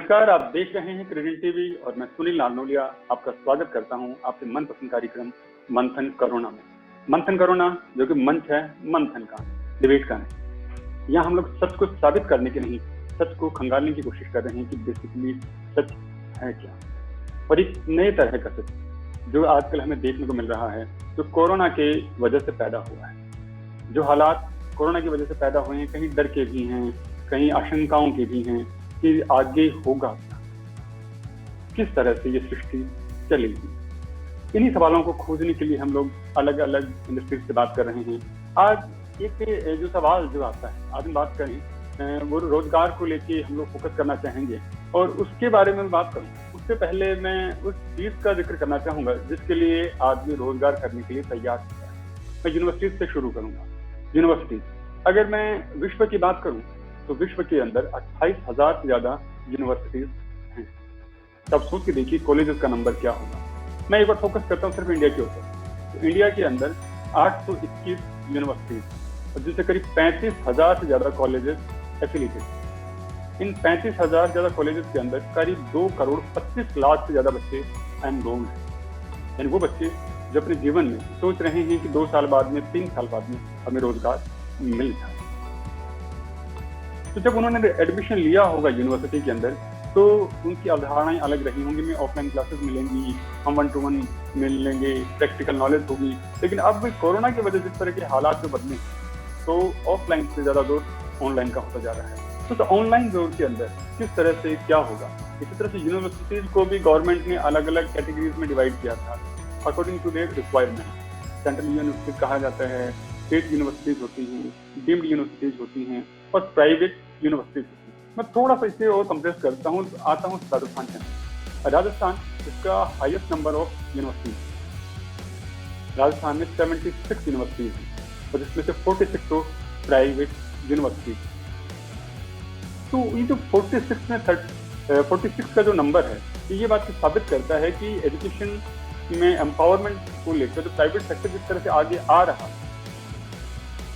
नमस्कार, आप देख रहे हैं क्रेडिट टीवी और मैं सुनील नारनोलिया आपका स्वागत करता हूं आपके मनपसंद कार्यक्रम मंथन करुणा में। मंथन करुणा जो कि मंच है मंथन का, डिबेट का नहीं। यहाँ हम लोग सच को साबित करने के नहीं, सच को खंगालने की कोशिश कर रहे हैं कि बेसिकली सच है क्या। और एक नए तरह का सच जो आजकल हमें देखने को मिल रहा है, जो कोरोना के वजह से पैदा हुआ है। जो हालात कोरोना की वजह से पैदा हुए हैं, कहीं डर के भी हैं, कहीं आशंकाओं के भी हैं कि आगे होगा क्या, किस तरह से ये सृष्टि चलेगी। इन्हीं सवालों को खोजने के लिए हम लोग अलग अलग इंडस्ट्रीज से बात कर रहे हैं। आज एक जो सवाल जो आता है, आज हम बात करें वो रोजगार को लेके हम लोग फोकस करना चाहेंगे और उसके बारे में बात करूं। उससे पहले मैं उस चीज का जिक्र करना चाहूंगा जिसके लिए आदमी रोजगार करने के लिए तैयार है। मैं यूनिवर्सिटीज से शुरू करूंगा। यूनिवर्सिटीज, अगर मैं विश्व की बात करूं तो विश्व के अंदर 28,000 से ज्यादा यूनिवर्सिटीज हैं। तब सोच के देखिए कॉलेजेस का नंबर क्या होगा। मैं एक बार फोकस करता हूँ सिर्फ इंडिया के ऊपर। तो इंडिया के अंदर 821 यूनिवर्सिटीज और जिससे करीब 35,000 से ज्यादा कॉलेजेस एफिलिएटेड। इन 35,000 से ज्यादा कॉलेजेस के अंदर करीब 2,25,00,000 से ज्यादा बच्चे एनरोल्ड हैं। यानी वो बच्चे जो अपने जीवन में सोच रहे हैं कि 2 साल बाद में, 3 साल बाद में हमें रोजगार मिल जाए। तो जब उन्होंने एडमिशन लिया होगा यूनिवर्सिटी के अंदर तो उनकी अवधारणाएं अलग रही होंगी। में ऑफलाइन क्लासेस मिलेंगी, हम 1-to-1 मिल लेंगे, प्रैक्टिकल नॉलेज होगी। लेकिन अब कोरोना की वजह से जिस तरह के हालात जो बदले तो ऑफलाइन से ज्यादा जोर ऑनलाइन का होता जा रहा है। तो ऑनलाइन जोर के अंदर किस तरह से क्या होगा। इसी तरह से यूनिवर्सिटीज को भी गवर्नमेंट ने अलग अलग कैटेगरीज में डिवाइड किया था according to their requirement. Central universities कहा जाता है, स्टेट यूनिवर्सिटीज होती हैं, डीम्ड यूनिवर्सिटीज होती हैं और प्राइवेट यूनिवर्सिटीज होती हैं। मैं थोड़ा सा इसे और कंप्रेस करता हूँ, आता हूँ राजस्थान के अंदर। राजस्थान इसका highest number of universities. Rajasthan में 76 यूनिवर्सिटीज हैं और जिसमें से 46 तो प्राइवेट यूनिवर्सिटीज। तो ये जो 46 का जो नंबर है, ये बात साबित करता है कि एजुकेशन में एम्पावरमेंट को लेकर जो प्राइवेट सेक्टर जिस तरह से आगे आ रहा है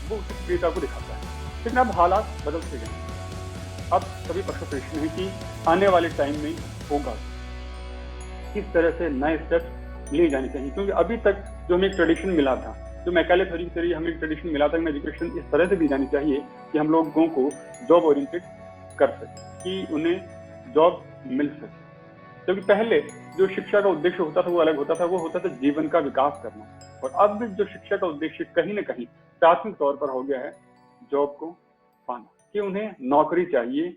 वो उस सक्रियता को दिखाता है। लेकिन अब हालात बदलते गए। अब सभी पक्षों प्रश्न है कि आने वाले टाइम में होगा किस तरह से नए स्टेप्स लिए जाने चाहिए। क्योंकि अभी तक जो हमें एक ट्रेडिशन मिला था, जो मैकाले थ्योरी के जरिए हमें एक ट्रेडिशन मिला था कि एजुकेशन इस तरह से दी जानी चाहिए कि हम लोगों को जॉब ओरिएंटेड कर सके, कि उन्हें जॉब मिल सके। क्योंकि पहले जो शिक्षा का उद्देश्य होता था वो अलग होता था, वो होता था जीवन का विकास करना। और अब जो शिक्षा का उद्देश्य कहीं ना कहीं प्राथमिक तौर पर हो गया है जॉब को पाना, कि उन्हें नौकरी चाहिए।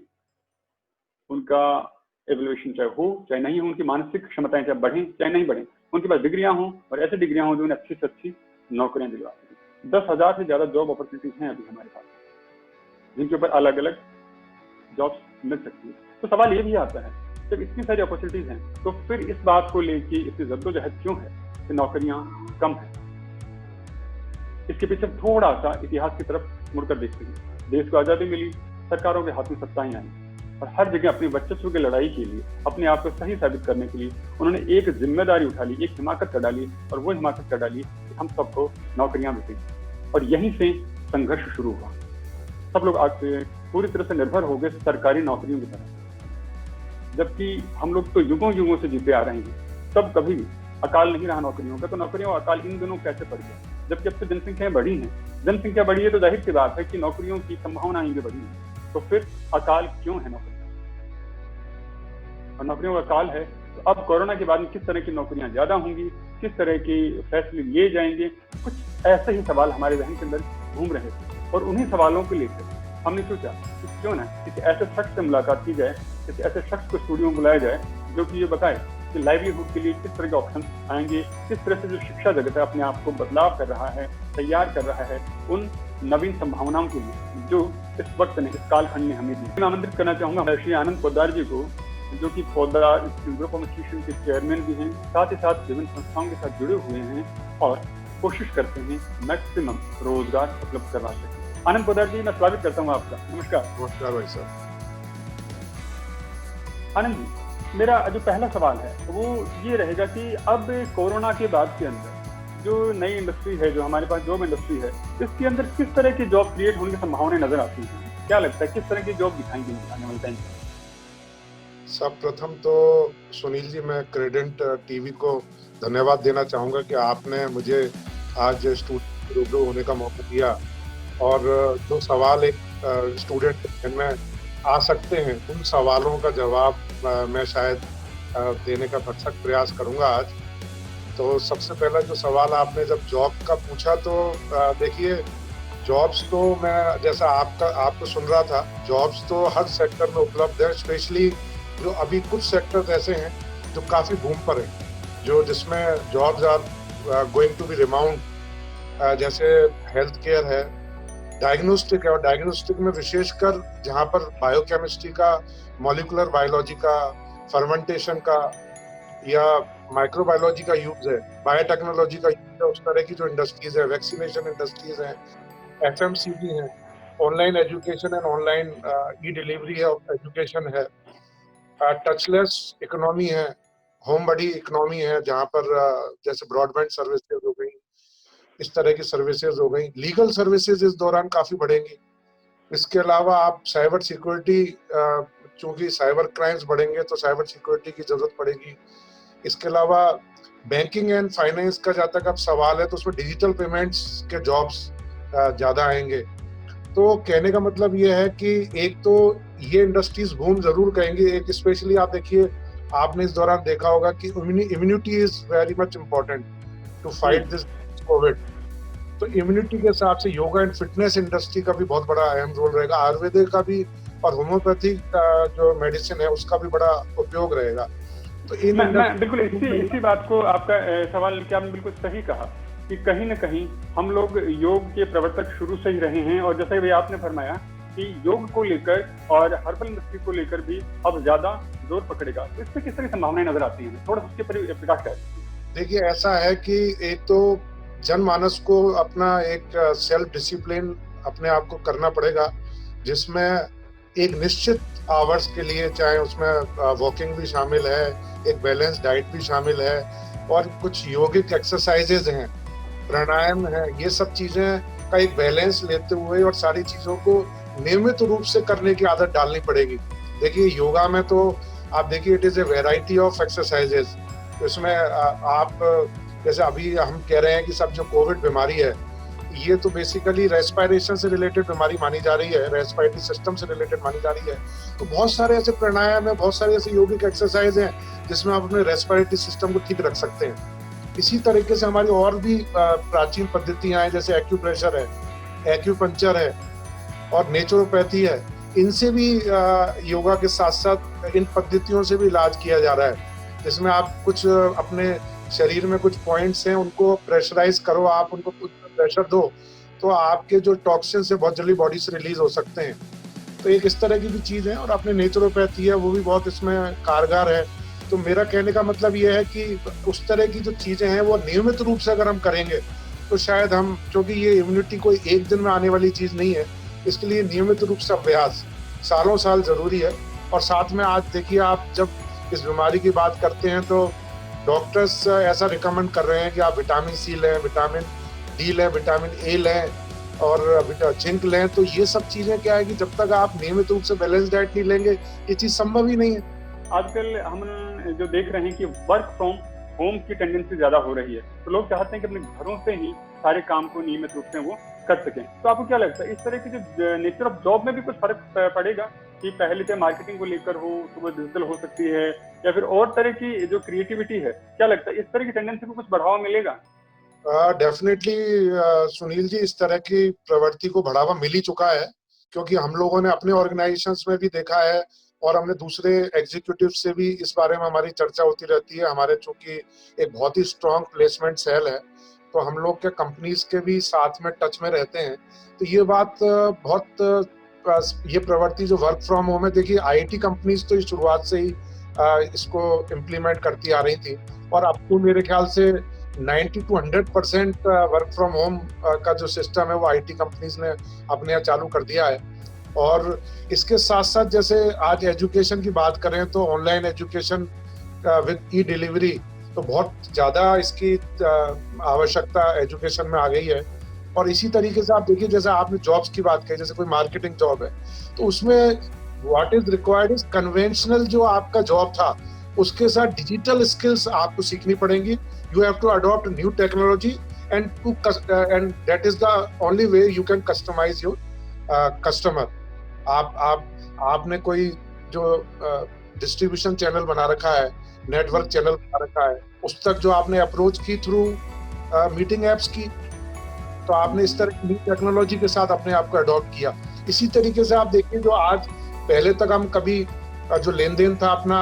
उनका एवल्यूएशन चाहे हो चाहे नहीं हो, उनकी मानसिक क्षमताएं चाहे बढ़ें चाहे नहीं बढ़ें, उनके पास डिग्रियां हों और ऐसी डिग्रियां हों जो उन्हें अच्छी से अच्छी नौकरियां दिलवा सकें। 10,000 से ज्यादा जॉब अपॉर्चुनिटीज हैं अभी हमारे पास, जिनके ऊपर अलग अलग जॉब्स मिल सकती है। तो सवाल ये भी आता है, जब इतनी सारी अपॉर्चुनिटीज हैं तो फिर इस बात को लेके इतनी जद्दोजहद क्यों है कि नौकरियां कम हैं। इसके पीछे थोड़ा सा इतिहास की तरफ मुड़कर देखते हैं। देश को आजादी मिली, सरकारों के हाथ में सत्ताएं आई और हर जगह अपनी वर्चस्व की लड़ाई के लिए, अपने आप को सही साबित करने के लिए उन्होंने एक जिम्मेदारी उठा ली, एक हिमाकत कर डाली। और वो हिमाकत कर डाली कि हम सबको नौकरियां मिलेंगी। और यहीं से संघर्ष शुरू हुआ। सब लोग आज पूरी तरह से निर्भर हो गए सरकारी नौकरियों की तरफ, जबकि हम लोग तो युगों युगों से जीते आ रहे हैं। तब कभी भी अकाल नहीं रहा नौकरियों का। तो नौकरियों का अकाल इन दिनों कैसे पड़ गया, जबकि अब तो जनसंख्या बढ़ी है। जनसंख्या बढ़ी है तो जाहिर सी बात है कि नौकरियों की संभावनाएं भी बढ़ी है। तो फिर अकाल क्यों है नौकरी, और नौकरियों का अकाल है तो अब कोरोना के बाद में किस तरह की नौकरियां ज्यादा होंगी, किस तरह के फैसले लिए जाएंगे। कुछ ऐसे ही सवाल हमारे जहन के अंदर घूम रहे थे और उन्हीं सवालों को लेकर हमने सोचा कि क्यों ना किसी ऐसे शख्स से मुलाकात की जाए, किसी ऐसे शख्स को स्टूडियो में बुलाया जाए जो कि ये बताए कि लाइवलीहुड के लिए किस तरह के ऑप्शन आएंगे, किस तरह से जो शिक्षा जगत है अपने आप को बदलाव कर रहा है, तैयार कर रहा है उन नवीन संभावनाओं के लिए जो इस वक्त ने, इस कालखंड ने हमें दी। मैं आमंत्रित करना चाहूंगा श्री आनंद पोद्दार जी को, जो कि पोद्दार ग्रुप ऑफ इंस्टीट्यूशन के चेयरमैन भी हैं, साथ ही साथ विभिन्न संस्थाओं के साथ जुड़े हुए हैं और कोशिश करते हैं मैक्सिमम रोजगार उपलब्ध करवा सकें। आनंद पोद्दार जी, मैं स्वागत करता हूँ आपका। नमस्कार। नमस्कार भाई साहब। आनंद जी, मेरा जो पहला सवाल है वो ये रहेगा कि अब कोरोना के बाद के अंदर जो नई इंडस्ट्री है, जो हमारे पास जॉब इंडस्ट्री है, इसके अंदर किस तरह की जॉब क्रिएट होने की संभावनाएं नजर आती हैं। क्या लगता है किस तरह की जॉब दिखाई देंगी आने वाले टाइम में? सब प्रथम तो सुनील जी, मैं क्रेडेंट टीवी को धन्यवाद देना चाहूँगा कि आपने मुझे आज स्टूडियो में रूबरू होने का मौका दिया, और जो सवाल एक स्टूडेंट के मन में आ सकते हैं, उन सवालों का जवाब मैं शायद देने का भरसक प्रयास करूँगा आज। तो सबसे पहला जो सवाल आपने जब जॉब का पूछा, तो देखिए, जॉब्स तो मैं जैसा आपको सुन रहा था, जॉब्स तो हर सेक्टर में उपलब्ध है। स्पेशली जो अभी कुछ सेक्टर्स ऐसे हैं जो काफी बूम पर हैं, जो जिसमें jobs are going to be remained, जैसे हेल्थ केयर है, डायग्नोस्टिक है, और डायग्नोस्टिक में विशेषकर जहाँ पर बायोकेमिस्ट्री का, मॉलिकुलर बायोलॉजी का, फर्मेंटेशन का या माइक्रोबायोलॉजी का यूज है, बायोटेक्नोलॉजी का यूज है, उस तरह की जो इंडस्ट्रीज है, वैक्सीनेशन इंडस्ट्रीज है, एफएमसीजी है, online education and online E delivery of education है, टचलेस इकोनॉमी है, होम बडी इकोनॉमी है, जहाँ पर जैसे ब्रॉडबैंड सर्विसेज हो गई, इस तरह की सर्विसेज हो गई, लीगल सर्विसेज इस दौरान काफी बढ़ेंगी। इसके अलावा आप साइबर सिक्योरिटी, चूंकि साइबर क्राइम्स बढ़ेंगे तो साइबर सिक्योरिटी की जरूरत पड़ेगी। इसके अलावा बैंकिंग एंड फाइनेंस का जहाँ तक अब सवाल है, तो उसमें डिजिटल पेमेंट्स के जॉब्स ज्यादा आएंगे। तो कहने का मतलब ये है कि एक तो ये इंडस्ट्रीज बूम जरूर कहेंगे, एक स्पेशली आप देखिए, आपने इस दौरान देखा होगा कि immunity is very much important to fight this covid. तो इम्यूनिटी के हिसाब से योगा एंड फिटनेस इंडस्ट्री का भी बहुत बड़ा अहम रोल रहेगा, आयुर्वेदिक का भी, और होम्योपैथी जो मेडिसिन है उसका भी बड़ा उपयोग रहेगा। तो मैं बिल्कुल इसी बात को, आपका सवाल कि आपने बिल्कुल सही कहा कि कहीं ना कहीं हम लोग योग के प्रवर्तक शुरू से ही रहे हैं, और जैसे भी आपने फरमाया कि योग को लेकर और हर्बल इंडस्ट्री को लेकर भी अब ज्यादा जोर पकड़ेगा, तो इसमें किस तरह की संभावनाएं नजर आती हैं? थोड़ा सा उसके पर प्रकाश डालें। देखिए, ऐसा है कि एक तो जनमानस को अपना एक सेल्फ डिसिप्लिन अपने आप को करना पड़ेगा, जिसमें एक निश्चित आवर्स के लिए, चाहे उसमें वॉकिंग भी शामिल है, एक बैलेंस डाइट भी शामिल है, और कुछ योगिक एक्सरसाइजेज हैं, प्राणायाम है, ये सब चीजें का एक बैलेंस लेते हुए और सारी चीजों को नियमित रूप से करने की आदत डालनी पड़ेगी। देखिए, योगा में तो आप देखिए, it is a variety of exercises. इसमें आप जैसे अभी हम कह रहे हैं कि सब जो कोविड बीमारी है, ये तो बेसिकली रेस्पिरेशन से रिलेटेड बीमारी मानी जा रही है, रेस्पिरेटरी सिस्टम से रिलेटेड मानी जा रही है। तो बहुत सारे ऐसे प्राणायाम है, बहुत सारे ऐसे योगिक एक्सरसाइज हैं जिसमें आप अपने रेस्पिरेटरी सिस्टम को ठीक रख सकते हैं। इसी तरीके से हमारी और भी प्राचीन पद्धतियां हैं, जैसे एक्यूप्रेशर है, एक्यूपंक्चर है, और नेचुरोपैथी है। इनसे भी योगा के साथ साथ इन पद्धतियों से भी इलाज किया जा रहा है, जिसमें आप कुछ अपने शरीर में कुछ पॉइंट्स हैं, उनको प्रेशराइज करो, आप उनको कुछ प्रेशर दो, तो आपके जो टॉक्सिन्स है बहुत जल्दी बॉडी से रिलीज हो सकते हैं। तो एक इस तरह की भी चीज है, और अपने नेचुरोपैथी है वो भी बहुत इसमें कारगर है। तो मेरा कहने का मतलब ये है कि उस तरह की जो चीजें हैं वो नियमित रूप से अगर हम करेंगे, तो शायद हम, क्योंकि ये इम्यूनिटी कोई एक दिन में आने वाली चीज नहीं है, इसके लिए नियमित रूप से अभ्यास सालों साल जरूरी है। और साथ में आज देखिए, आप जब इस बीमारी की बात करते हैं तो डॉक्टर्स ऐसा रिकमेंड कर रहे हैं कि आप विटामिन सी लें, विटामिन डी लें, विटामिन ए लें, और जिंक लें। तो ये सब चीजें क्या है कि जब तक आप नियमित रूप से बैलेंस डाइट नहीं लेंगे, ये चीज संभव ही नहीं है। आजकल हम जो देख रहे हैं कि वर्क फ्रॉम होम की टेंडेंसी ज्यादा हो रही है, तो लोग चाहते हैं कि अपने घरों से ही सारे काम को नियमित रूप से वो कर सकें। तो आपको क्या लगता है, इस तरह की जो नेचर ऑफ जॉब में भी कुछ फर्क पड़ेगा कि पहले से मार्केटिंग को लेकर हो तो वो डिजिटल हो सकती है, या फिर और तरह की जो क्रिएटिविटी है, क्या लगता है इस तरह की टेंडेंसी को कुछ बढ़ावा मिलेगा? डेफिनेटली सुनील जी, इस तरह की प्रवृत्ति को बढ़ावा मिल ही चुका है, क्योंकि हम लोगों ने अपने ऑर्गेनाइजेशंस में भी देखा है, और हमने दूसरे एग्जीक्यूटिव से भी इस बारे में हमारी चर्चा होती रहती है। हमारे चूंकि एक बहुत ही स्ट्रॉन्ग प्लेसमेंट सेल है, तो हम लोग के कंपनीज के भी साथ में टच में रहते हैं। तो ये बात ये प्रवृत्ति जो वर्क फ्रॉम होम है, देखिए आईटी कंपनीज तो शुरुआत से ही इसको इम्प्लीमेंट करती आ रही थी, और अब तो मेरे ख्याल से 90 to 100% वर्क फ्रॉम होम का जो सिस्टम है वो आईटी कंपनीज ने अपने यहाँ चालू कर दिया है। और इसके साथ साथ जैसे आज एजुकेशन की बात करें, तो online education with E delivery, तो बहुत ज्यादा इसकी आवश्यकता एजुकेशन में आ गई है। और इसी तरीके से आप देखिए, जैसे आपने जॉब्स की बात की, जैसे कोई मार्केटिंग जॉब है, तो उसमें what is required is conventional जो आपका जॉब था उसके साथ डिजिटल स्किल्स आपको सीखनी पड़ेंगी. You have to adopt new technology and that is the only way you can customise your customer. आपने कोई जो डिस्ट्रीब्यूशन चैनल बना रखा है, नेटवर्क चैनल बना रखा है, उस तक जो आपने अप्रोच की थ्रू मीटिंग एप्स की, तो आपने इस तरह की टेक्नोलॉजी के साथ अपने आप को अडॉप्ट किया. इसी तरीके से आप देखिए जो आज पहले तक हम कभी जो लेन देन था अपना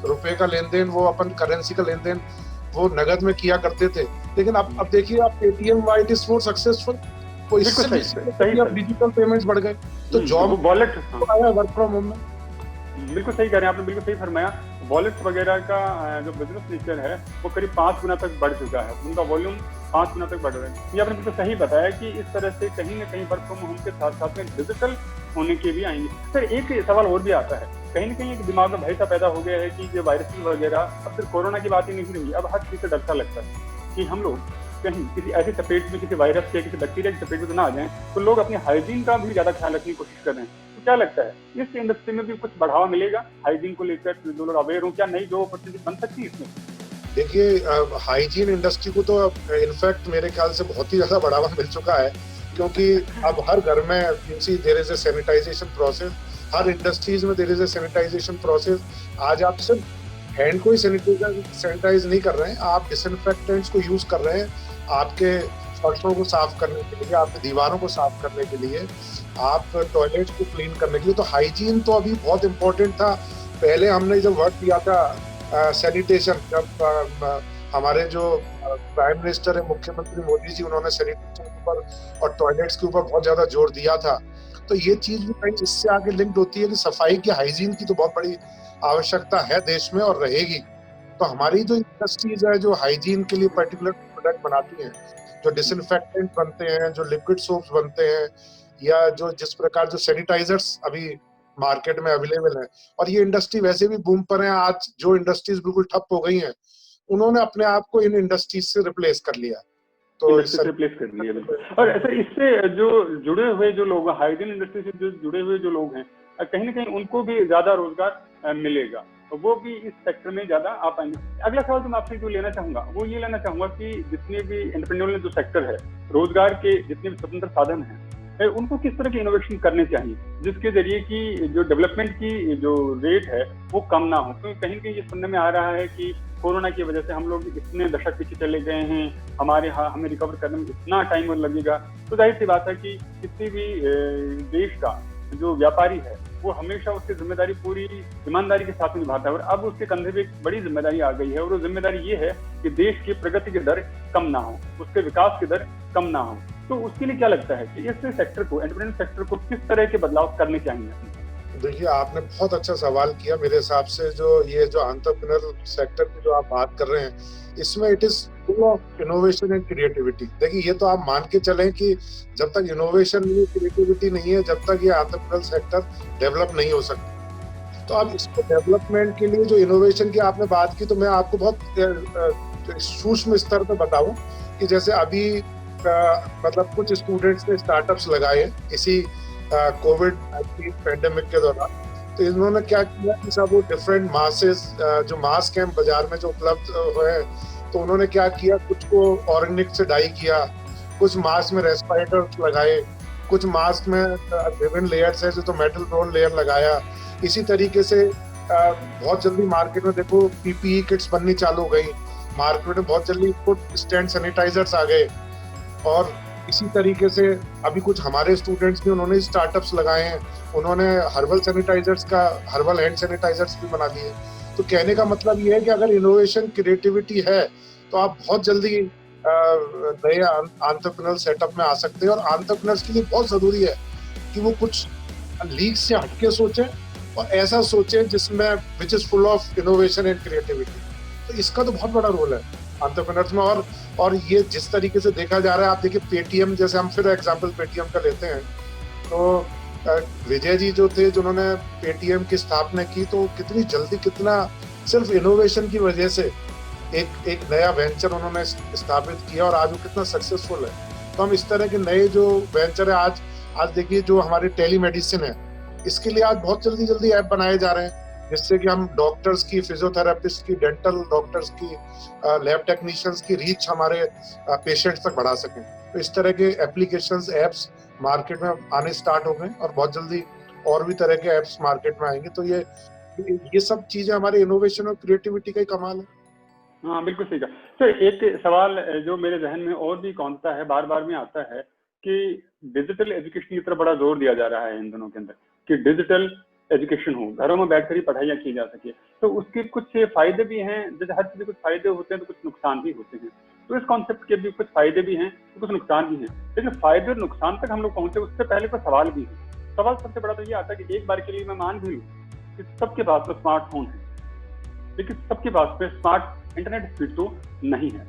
रुपए का लेन देन, वो अपन करेंसी का लेन देन वो नगद में किया करते थे, लेकिन अब देखिए आप Paytm why is more successful, तो इससे सही डिजिटल पेमेंट्स बढ़ गए. तो जॉब वॉलेट आया वर्क फ्रॉम होम में. बिल्कुल सही कह रहे हैं आपने, बिल्कुल सही फरमाया. वॉलेट वगैरह का जो बिजनेस नेचर है वो करीब 5 गुना तक बढ़ चुका है, उनका वॉल्यूम 5 गुना तक बढ़ रहा है. ये आपने बिल्कुल सही बताया कि इस तरह से कहीं ना कहीं वर्क फ्रॉम होम के साथ साथ में डिजिटल होने के भी आएंगे. सर एक सवाल और भी आता है, कहीं ना कहीं एक दिमाग में भय सा पैदा हो गया है कि जो वायरस वगैरह अब सिर्फ कोरोना की बात ही नहीं रही, अब हर चीज से डर सा लगता है कि हम लोग कहीं किसी ऐसे चपेट में, किसी वायरस के, किसी बैक्टीरिया की चपेट में तो ना आ जाएं, तो लोग अपनी हाइजीन का भी ज्यादा ख्याल रखने की कोशिश कर रहे हैं. तो क्या लगता है इस इंडस्ट्री में भी कुछ बढ़ावा मिलेगा हाइजीन को लेकर, जो लोग अवेयर हो, क्या नई जो अपॉर्चुनिटी बन सकती है इसमें? देखिए हाइजीन इंडस्ट्री को तो इनफैक्ट मेरे ख्याल से बहुत ही ज्यादा बढ़ावा मिल चुका है, क्योंकि अब हर घर में there is a sanitization process, हर इंडस्ट्रीज में there is a sanitization process. आज आप सिर्फ हैंड को ही सैनिटाइज नहीं कर रहे हैं, आप डिसइंफेक्टेंट्स को यूज कर रहे हैं आपके फर्शों को साफ करने के लिए, आपके दीवारों को साफ करने के लिए, आप टॉयलेट को क्लीन करने के लिए. तो हाइजीन तो अभी बहुत इंपॉर्टेंट था. पहले हमने जब वर्ड दिया था सैनिटेशन, जब हमारे जो प्राइम मिनिस्टर है, मुख्यमंत्री मोदी जी, उन्होंने सैनिटेशन के ऊपर और टॉयलेट्स के ऊपर बहुत ज्यादा जोर दिया था. तो ये चीज भी कहीं इससे आगे लिंक्ड होती है कि सफाई की, हाइजीन की तो बहुत बड़ी आवश्यकता है देश में और रहेगी. तो हमारी जो इंडस्ट्रीज है जो हाइजीन के लिए पर्टिकुलर प्रोडक्ट बनाती हैं, जो डिसइंफेक्टेंट बनते हैं, जो लिक्विड सोप्स बनते हैं, या जो जिस प्रकार जो सैनिटाइजर्स अभी मार्केट में अवेलेबल है, और ये इंडस्ट्री वैसे भी बूम पर है. आज जो इंडस्ट्रीज बिल्कुल ठप हो गई हैं, उन्होंने अपने आप को इन इंडस्ट्रीज से रिप्लेस कर लिया. तो रिप्लेस कर लिया बिल्कुल. और ऐसे इससे जो जुड़े हुए जो लोग, हाइजीन इंडस्ट्री से जो जुड़े हुए जो लोग हैं, कहीं ना कहीं उनको भी ज्यादा रोजगार मिलेगा, तो वो भी इस सेक्टर में ज्यादा आ पाएंगे. अगला सवाल जो मैं आपसे जो लेना चाहूंगा वो ये लेना चाहूंगा कि जितने भी एंटरप्रेन्योरियल जो सेक्टर है, रोजगार के जितने भी स्वतंत्र साधन हैं, उनको किस तरह के इनोवेशन करने चाहिए जिसके जरिए कि जो डेवलपमेंट की जो रेट है वो कम ना हो. क्योंकि कहीं ना कहीं ये सुनने में आ रहा है कि कोरोना की वजह से हम लोग इतने दशक पीछे चले गए हैं, हमें रिकवर करने में इतना टाइम लगेगा. तो जाहिर सी बात है कि किसी भी देश का जो व्यापारी है वो हमेशा उसकी जिम्मेदारी पूरी ईमानदारी के साथ निभाता है, और अब उसके कंधे पे एक बड़ी जिम्मेदारी आ गई है, और वो जिम्मेदारी ये है कि देश की प्रगति की दर कम ना हो, उसके विकास की दर कम ना हो. तो उसके लिए क्या लगता है कि इस सेक्टर को, एंटरप्रेन्योर सेक्टर को किस तरह के बदलाव करने चाहिए? देखिए आपने बहुत अच्छा सवाल किया. मेरे हिसाब से जो ये जो एंटरप्रेन्योर सेक्टर की जो आप बात कर रहे हैं, इसमें it is full of innovation and creativity. देखिए ये तो आप मान के चलें कि जब तक इनोवेशन नहीं है, क्रिएटिविटी नहीं है, जब तक ये एंटरप्रेन्योर सेक्टर डेवलप नहीं हो सकता. तो अब इसको डेवलपमेंट के लिए जो इनोवेशन की आपने बात की, तो मैं आपको बहुत सूक्ष्म स्तर पर बताऊं कि जैसे अभी मतलब कुछ स्टूडेंट्स ने स्टार्टअप्स लगाए इसी कोविड-19 पैंडेमिक के दौरान. तो इन्होंने क्या किया कि सब वो डिफरेंट मासेस जो मास्क हैं बाजार में जो उपलब्ध हुए, तो उन्होंने क्या किया, कुछ को ऑर्गेनिक से डाई किया, कुछ मास्क में रेस्पिरेटर लगाए, कुछ मास्क में विभिन्न लेयर्स है जो मेटल रोल लेयर लगाया. इसी तरीके से बहुत जल्दी मार्केट में देखो पीपीई किट्स बननी चालू हो गई, मार्केट में बहुत जल्दी फुट स्टैंड सैनिटाइजर्स आ गए. और इसी तरीके से अभी कुछ हमारे स्टूडेंट्स भी उन्होंने स्टार्टअप्स लगाए हैं, उन्होंने हर्बल सैनिटाइजर्स का, हर्बल हैंड सैनिटाइजर्स भी बना दिए. तो कहने का मतलब ये है कि अगर इनोवेशन क्रिएटिविटी है तो आप बहुत जल्दी नए एंटरप्रेन्योर सेटअप में आ सकते हैं. और एंटरप्रेन्योर्स के लिए बहुत जरूरी है कि वो कुछ लीग से हटके सोचें और ऐसा सोचें जिसमें which is full of innovation and creativity. तो इसका तो बहुत बड़ा रोल है एंटरप्रेन्योर्स में. और ये जिस तरीके से देखा जा रहा है, आप देखिए पेटीएम, जैसे हम फिर एग्जांपल पेटीएम का लेते हैं, तो विजय जी जो थे जिन्होंने पेटीएम की स्थापना की, तो कितनी जल्दी, कितना सिर्फ इनोवेशन की वजह से एक नया वेंचर उन्होंने स्थापित किया और आज वो कितना सक्सेसफुल है. तो हम इस तरह के नए जो वेंचर है, आज देखिए जो हमारी टेलीमेडिसिन है, इसके लिए आज बहुत जल्दी-जल्दी ऐप बनाए जा रहे हैं, जिससे कि हम डॉक्टर्स की, फिजियोथेरेपिस्ट की, डेंटल डॉक्टर्स की, लैब टेक्नीशियंस की रीच हमारे पेशेंट्स तक बढ़ा सकें। तो इस तरह के एप्लीकेशंस, ऐप्स मार्केट में आने स्टार्ट हो गए और बहुत जल्दी और भी तरह के ऐप्स मार्केट में आएँगे। तो ये सब चीज़ें हमारे इनोवेशन और क्रिएटिविटी का ही कमाल है। हाँ, बिल्कुल सही कहा। तो एक सवाल जो मेरे ज़हन में और भी कौंधता है, बार-बार में आता है कि डिजिटल एजुकेशन की तरफ बड़ा ज़ोर दिया जा रहा है इन दिनों के अंदर, कि डिजिटल एजुकेशन हो, घरों में बैठकर ही पढ़ाइयाँ की जा सके। तो उसके कुछ फ़ायदे भी हैं, जैसे हर चीज़ के कुछ फ़ायदे होते हैं, तो कुछ नुकसान भी होते हैं। तो इस कॉन्सेप्ट के भी कुछ फ़ायदे भी हैं, तो कुछ नुकसान भी हैं। लेकिन फ़ायदे और नुकसान तक हम लोग पहुँचे, उससे पहले कोई सवाल भी है। सवाल सबसे बड़ा तो ये आता है कि एक बार के लिए मैं मान भी लूँ कि सबके पास तो स्मार्टफ़ोन है, लेकिन सबके पास में स्मार्ट इंटरनेट स्पीड तो नहीं है।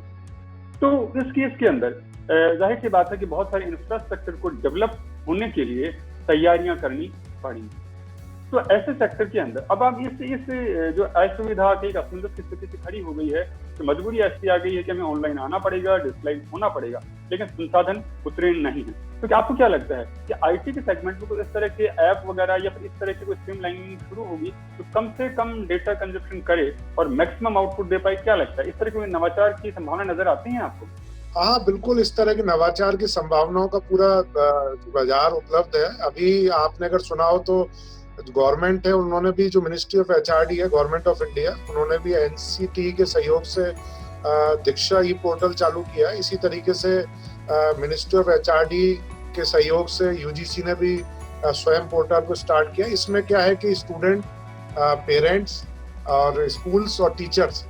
तो इस केस के अंदर जाहिर सी बात है कि बहुत सारे इंफ्रास्ट्रक्चर को डेवलप होने के लिए तैयारियां करनी पड़ी। तो ऐसे सेक्टर के अंदर अब आप इस जो असुविधा की एक असमंजस की स्थिति से खड़ी हो गई है कि मजबूरी ऐसी आ गई है कि हमें ऑनलाइन आना पड़ेगा, डिजिटलाइज होना पड़ेगा, लेकिन संसाधन उतने नहीं है। तो आपको क्या लगता है कि आईटी के सेगमेंट में कोई इस तरह के ऐप वगैरह या फिर इस तरह की कोई स्ट्रीमलाइनिंग शुरू होगी तो कम से कम डेटा कंजप्शन करे और मैक्सिमम आउटपुट दे पाए? क्या लगता है, इस तरह के नवाचार की संभावना नजर आती है आपको? हाँ, बिल्कुल इस तरह के नवाचार की संभावनाओं का पूरा बाजार उपलब्ध है। अभी आपने अगर सुना हो तो गवर्नमेंट है, उन्होंने भी, जो मिनिस्ट्री ऑफ एचआरडी है, गवर्नमेंट ऑफ इंडिया, उन्होंने भी एनसीटी के सहयोग से दीक्षा ई पोर्टल चालू किया है। इसी तरीके से मिनिस्ट्री ऑफ एचआरडी के सहयोग से यूजीसी ने भी स्वयं पोर्टल को स्टार्ट किया। इसमें क्या है कि स्टूडेंट, पेरेंट्स और स्कूल्स और टीचर्स,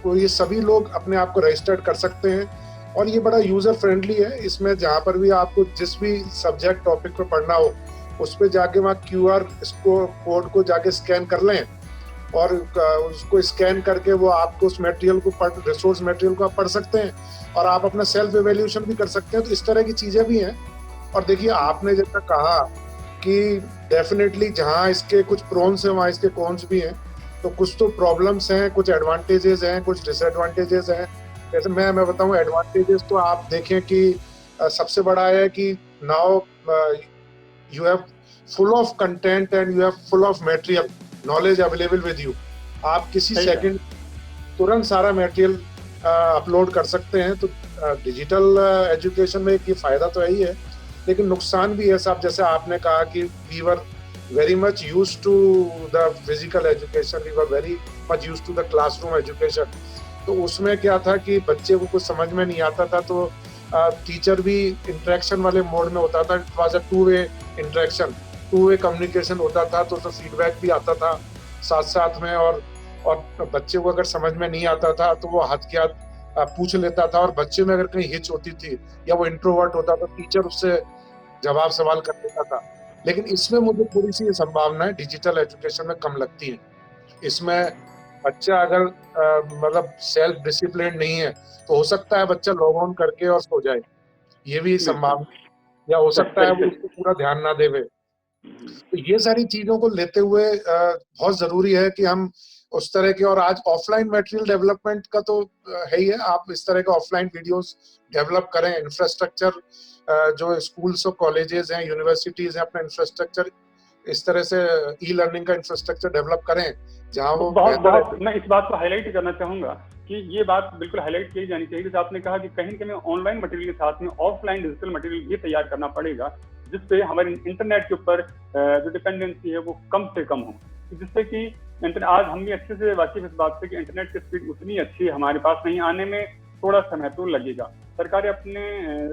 तो ये सभी लोग अपने आप को रजिस्टर्ड कर सकते हैं और ये बड़ा यूजर फ्रेंडली है। इसमें जहाँ पर भी आपको जिस भी सब्जेक्ट टॉपिक पे पढ़ना हो, उस पे जाके वहाँ क्यूआर कोड को जाके स्कैन कर लें और उसको स्कैन करके वो आपको उस मटेरियल को रिसोर्स मटेरियल को आप पढ़ सकते हैं और आप अपना सेल्फ इवैल्यूएशन भी कर सकते हैं। तो इस तरह की चीजें भी हैं। और देखिए, आपने जैसा कहा कि डेफिनेटली जहाँ इसके कुछ प्रोन्स हैं वहाँ इसके कॉन्स भी हैं। तो कुछ तो प्रॉब्लम्स हैं, कुछ एडवांटेजेस हैं, कुछ डिसएडवांटेजेस हैं। जैसे मैं बताऊं, एडवांटेजेस तो आप देखें कि सबसे बड़ा है कि now you have full of content and you have full of material knowledge available with you। आप किसी सेकंड तुरंत सारा मटेरियल अपलोड कर सकते हैं। तो डिजिटल एजुकेशन में ये फायदा तो यही है, लेकिन नुकसान भी है साहब। जैसे आपने कहा कि we were very much used to the physical education, we were very much used to the classroom education. तो उसमें क्या था कि बच्चे को कुछ समझ में नहीं आता था, तो टीचर भी इंटरेक्शन वाले मोड में होता था। It was a two way interaction, two way communication होता था, तो उसमें फीडबैक भी आता था साथ साथ में। और बच्चे को अगर समझ में नहीं आता था तो वो हाथ के हाथ पूछ लेता था, और बच्चे में अगर कहीं हिच होती थी या वो इंट्रोवर्ट होता था, टीचर उससे जवाब सवाल कर देता था। लेकिन इसमें मुझे थोड़ी सी संभावनाएं डिजिटल एजुकेशन में कम लगती है। इसमें बच्चा अगर मतलब सेल्फ डिसिप्लिन नहीं है तो हो सकता है बच्चा लॉग ऑन करके और सो जाए, ये भी संभावना, या हो सकता है वो उसको पूरा ध्यान ना देवे। तो ये सारी चीजों को लेते हुए बहुत जरूरी है कि हम उस तरह के, और आज ऑफलाइन मटेरियल डेवलपमेंट का तो है ही है। आप इस तरह के ऑफलाइन वीडियोस डेवलप करें, इंफ्रास्ट्रक्चर जो स्कूल्स और कॉलेजेस हैं, यूनिवर्सिटीज हैं, अपना इंफ्रास्ट्रक्चर इस तरह से ई लर्निंग का इंफ्रास्ट्रक्चर डेवलप करें जहाँ वो बहुत मैं इस बात को हाईलाइट करना चाहूंगा कि ये बात बिल्कुल हाईलाइट की जानी चाहिए। जैसे आपने कहा कि कहीं न कहीं ऑनलाइन मटेरियल के साथ में ऑफलाइन डिजिटल मटेरियल भी तैयार करना पड़ेगा, जिससे हमारे इंटरनेट के ऊपर जो डिपेंडेंसी है वो कम से कम हो, जिससे कि आज हम भी अच्छे से वाकिफ इस बात से कि इंटरनेट की स्पीड उतनी अच्छी हमारे पास नहीं, आने में थोड़ा समय तो लगेगा। सरकारें अपने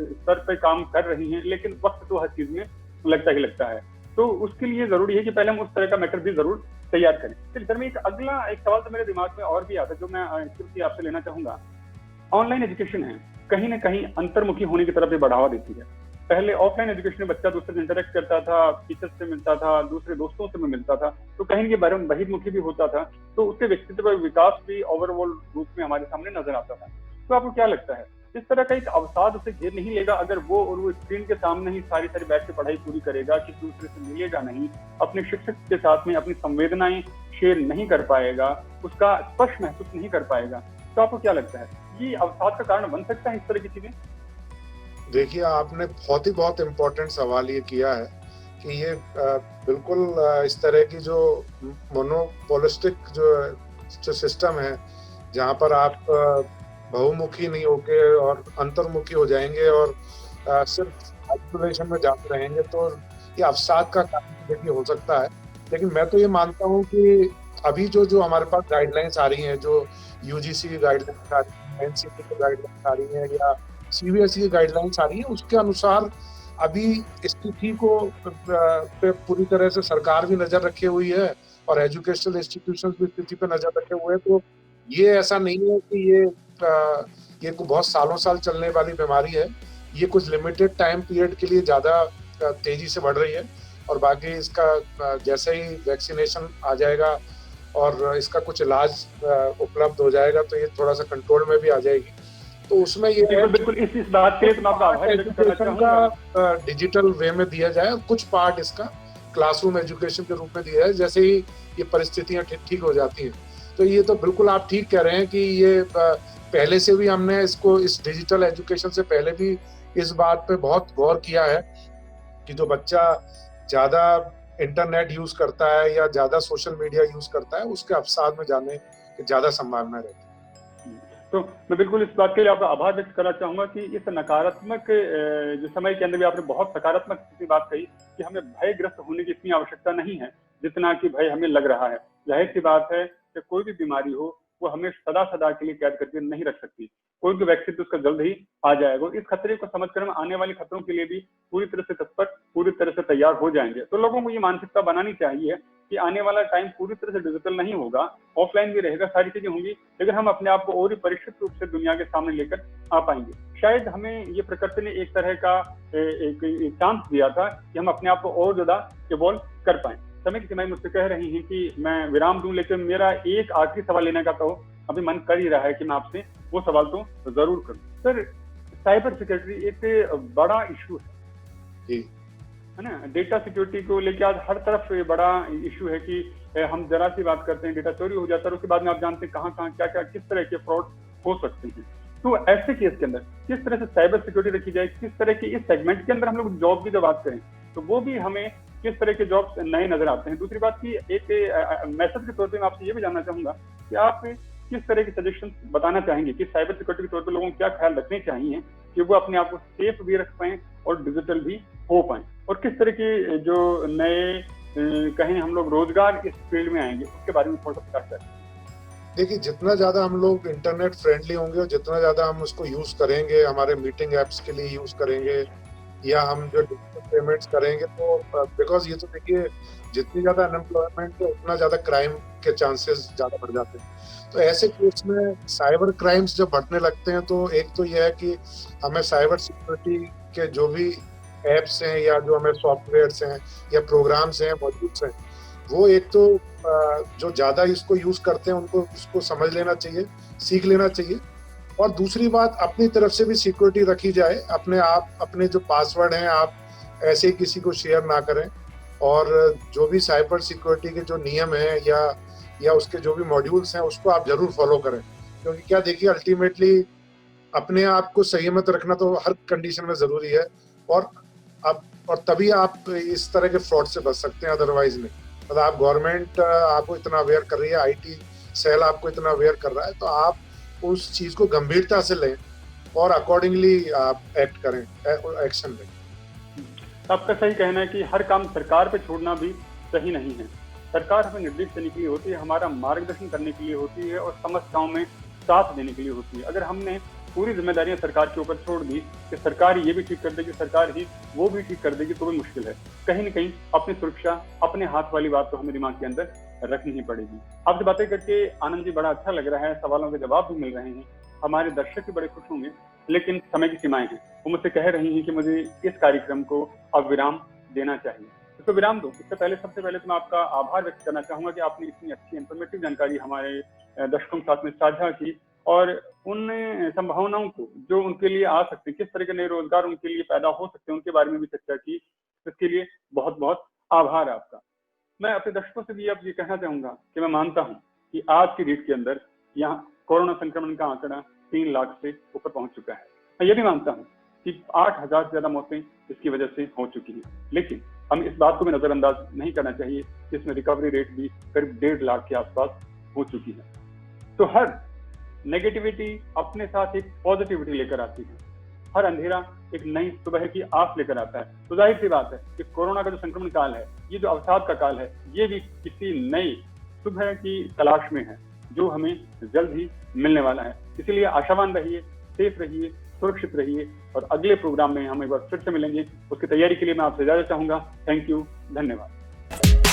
स्तर पे काम कर रही हैं, लेकिन वक्त तो हर चीज में लगता ही लगता है। तो उसके लिए जरूरी है कि पहले हम उस तरह का मैटर भी जरूर तैयार करें। चलिए सर, मैं एक सवाल तो मेरे दिमाग में और भी आता है जो मैं आपसे लेना चाहूंगा। ऑनलाइन एजुकेशन है, कहीं ना कहीं अंतर्मुखी होने की तरफ भी बढ़ावा देती है। पहले ऑफलाइन एजुकेशन में बच्चा दूसरे से इंटरेक्ट करता था, टीचर से मिलता था, दूसरे दोस्तों से मिलता था, तो कहीं ये बहिर्मुखी भी होता था, तो उसके व्यक्तित्व का विकास भी ओवरऑल रूप में हमारे सामने नजर आता था। तो आपको क्या लगता है, इस तरह का एक अवसाद उसे घेर नहीं लेगा अगर वो स्क्रीन के सामने ही सारी बैठ के पढ़ाई पूरी करेगा, किसी दूसरे से मिलेगा नहीं, अपने शिक्षक के साथ में अपनी संवेदनाएं शेयर नहीं कर पाएगा, उसका स्पर्श महसूस नहीं कर पाएगा? तो आपको क्या लगता है, ये अवसाद का कारण बन सकता है इस तरह की चीजें? देखिए, आपने बहुत इम्पोर्टेंट सवाल ये किया है कि ये बिल्कुल इस तरह की जो मोनोपोलिस्टिक जो सिस्टम है, जहाँ पर आप बहुमुखी नहीं होके और अंतर्मुखी हो जाएंगे और सिर्फ आइसोलेशन में जाते रहेंगे, तो ये अवसाद का कारण देखिए हो सकता है। लेकिन मैं तो ये मानता हूँ कि अभी जो जो हमारे पास गाइडलाइंस आ रही हैं, जो यूजीसी की गाइडलाइंस आ रही है, एनसीटी की गाइडलाइंस आ रही है या सीबीएसई की गाइडलाइंस आ रही है, उसके अनुसार अभी स्थिति को पे पूरी तरह से सरकार भी नजर रखे हुई है और एजुकेशनल इंस्टीट्यूशंस भी स्थिति पे नजर रखे हुए हैं। तो ये ऐसा नहीं है कि ये बहुत सालों साल चलने वाली बीमारी है। ये कुछ लिमिटेड टाइम पीरियड के लिए ज्यादा तेजी से बढ़ रही है और बाकी इसका जैसे ही वैक्सीनेशन आ जाएगा और इसका कुछ इलाज उपलब्ध हो जाएगा तो ये थोड़ा सा कंट्रोल में भी आ जाएगी। तो उसमें ये है बिल्कुल इस बात के लिए तो मैं आपका आभार व्यक्त करना एजुकेशन चाहूंगा। का डिजिटल वे में दिया जाए और कुछ पार्ट इसका क्लासरूम एजुकेशन के रूप में दिया जाए जैसे ही ये परिस्थितियां ठीक हो जाती हैं। तो ये तो बिल्कुल आप ठीक कह रहे हैं कि ये पहले से भी हमने इसको इस डिजिटल एजुकेशन से पहले भी इस बात पे बहुत गौर किया है कि जो बच्चा ज्यादा इंटरनेट यूज करता है या ज्यादा सोशल मीडिया यूज करता है उसके अवसाद में जाने की ज्यादा संभावना रहती है। तो मैं बिल्कुल इस बात के लिए आपका आभार व्यक्त करना चाहूंगा कि इस नकारात्मक जो समय के अंदर भी आपने बहुत सकारात्मक की बात कही कि हमें भयग्रस्त होने की इतनी आवश्यकता नहीं है जितना कि भय हमें लग रहा है। जाहिर सी बात है कि कोई भी बीमारी हो वो हमें सदा सदा के लिए कैद करके नहीं रख सकती। कोई भी वैक्सीन तो उसका जल्द ही आ जाएगा। इस खतरे को समझकर हम आने वाले खतरों के लिए भी पूरी तरह से तत्पर, पूरी तरह से तैयार हो जाएंगे। तो लोगों को ये मानसिकता बनानी चाहिए कि आने वाला टाइम पूरी तरह से डिजिटल नहीं होगा, ऑफलाइन भी रहेगा, सारी चीजें होंगी, लेकिन हम अपने आप को और ही परिष्कृत रूप से दुनिया के सामने लेकर आ पाएंगे। शायद हमें ये प्रकृति ने एक तरह का एक चांस दिया था कि हम अपने आप को और ज्यादा इवॉल्व कर पाए। समय की सीमाएं मुझसे कह रही हैं कि मैं विराम दूं, लेकिन मेरा एक आखिरी सवाल लेने का तो अभी मन कर ही रहा है कि मैं आपसे वो सवाल तो जरूर करूं। सर, साइबर सिक्योरिटी एक बड़ा इशू है ना। डेटा सिक्योरिटी को लेकर आज हर तरफ बड़ा इशू है कि हम जरा सी बात करते हैं डेटा चोरी हो जाता है और उसके बाद में आप जानते हैं कहाँ कहाँ क्या क्या किस तरह के फ्रॉड हो सकते हैं। तो ऐसे केस के अंदर किस तरह से साइबर सिक्योरिटी रखी जाए, किस तरह की इस सेगमेंट के अंदर हम लोग जॉब की जब बात करें तो वो भी हमें किस तरह के जॉब्स नए नजर आते हैं। दूसरी बात की एक मैसेज के तौर पर मैं आपसे ये भी जानना चाहूंगा कि आप किस तरह के सजेशन बताना चाहेंगे कि साइबर सिक्योरिटी के तौर पर लोगों को क्या ख्याल रखने चाहिए कि वो अपने आप को सेफ भी रख पाए और डिजिटल भी हो पाए, और किस तरह के जो नए कहें हम लोग रोजगार इस फील्ड में आएंगे उसके बारे में थोड़ा सा प्रकाश करें। देखिए, जितना ज्यादा हम लोग इंटरनेट फ्रेंडली होंगे और जितना ज्यादा हम उसको यूज करेंगे, हमारे मीटिंग एप्स के लिए यूज करेंगे या हम जो डिजिटल पेमेंट्स करेंगे, तो बिकॉज ये तो देखिए जितनी ज्यादा अनएम्प्लॉयमेंट है उतना ज्यादा क्राइम के चांसेस ज्यादा बढ़ जाते हैं। तो ऐसे केस में साइबर क्राइम्स जब बढ़ने लगते हैं तो एक तो यह है कि हमें साइबर सिक्योरिटी के जो भी एप्स हैं या जो हमें सॉफ्टवेयर्स हैं या प्रोग्राम्स हैं, मॉड्यूल्स हैं, वो एक तो जो ज्यादा इसको यूज करते हैं उनको उसको समझ लेना चाहिए, सीख लेना चाहिए। और दूसरी बात, अपनी तरफ से भी सिक्योरिटी रखी जाए। अपने जो पासवर्ड हैं आप ऐसे किसी को शेयर ना करें और जो भी साइबर सिक्योरिटी के जो नियम हैं या उसके जो भी मॉड्यूल्स हैं उसको आप जरूर फॉलो करें। क्योंकि क्या देखिए, अल्टीमेटली अपने आप को संयमित रखना तो हर कंडीशन में जरूरी है और तभी आप इस तरह के फ्रॉड से बच सकते हैं, अदरवाइज नहीं। मतलब आप गवर्नमेंट आपको इतना अवेयर कर रही है, आईटी सेल आपको इतना अवेयर कर रहा है, तो आप उस चीज को गंभीरता से लें और अकॉर्डिंगली आप एक्ट करें, एक्शन लें। आपका सही कहना है कि हर काम सरकार पे छोड़ना भी सही नहीं है। सरकार हमें निर्देश देने के लिए होती है, हमारा मार्गदर्शन करने के लिए होती है और समस्याओं में साथ देने के लिए होती है। अगर हमने पूरी जिम्मेदारियां सरकार के ऊपर छोड़ दी कि सरकार ये भी ठीक कर देगी, सरकार ही वो भी ठीक कर देगी, तो भी मुश्किल है। कहीं न कहीं अपनी सुरक्षा अपने हाथ वाली बात तो हमें दिमाग के अंदर रखनी ही पड़ेगी। आपसे बातें करके आनंद जी बड़ा अच्छा लग रहा है, सवालों के जवाब भी मिल रहे हैं, हमारे दर्शक भी बड़े खुश होंगे, लेकिन समय की सीमाएं हैं। वो मुझसे कह रही हैं कि मुझे इस कार्यक्रम को अब विराम देना चाहिए। इसको विराम दो इससे पहले सबसे पहले तो मैं आपका आभार व्यक्त करना चाहूंगा कि आपने इतनी अच्छी इन्फॉर्मेटिव जानकारी हमारे दर्शकों के साथ में साझा की और उन संभावनाओं को जो उनके लिए आ सकते हैं, किस तरह के नए रोजगार उनके लिए पैदा हो सकते हैं, उनके बारे में भी चर्चा की। इसके लिए बहुत बहुत आभार आपका। मैं अपने दर्शकों से भी अब ये कहना चाहूंगा कि मैं मानता हूं कि आज की डेट के अंदर यहाँ कोरोना संक्रमण का आंकड़ा 3 लाख से ऊपर पहुंच चुका है। मैं ये भी मानता हूं कि 8,000 से ज्यादा मौतें इसकी वजह से हो चुकी हैं, लेकिन हम इस बात को भी नजरअंदाज नहीं करना चाहिए कि इसमें रिकवरी रेट भी करीब 1.5 लाख के आसपास हो चुकी है। तो हर नेगेटिविटी अपने साथ एक पॉजिटिविटी लेकर आती है, हर अंधेरा एक नई सुबह की आस लेकर आता है। तो जाहिर सी बात है कि कोरोना का जो संक्रमण काल है, ये जो अवसाद का काल है, ये भी किसी नई सुबह की तलाश में है जो हमें जल्द ही मिलने वाला है। इसीलिए आशावान रहिए, सेफ रहिए, सुरक्षित रहिए और अगले प्रोग्राम में हम एक बार फिर से मिलेंगे। उसकी तैयारी के लिए मैं आपसे इजाजत चाहूंगा। थैंक यू, धन्यवाद।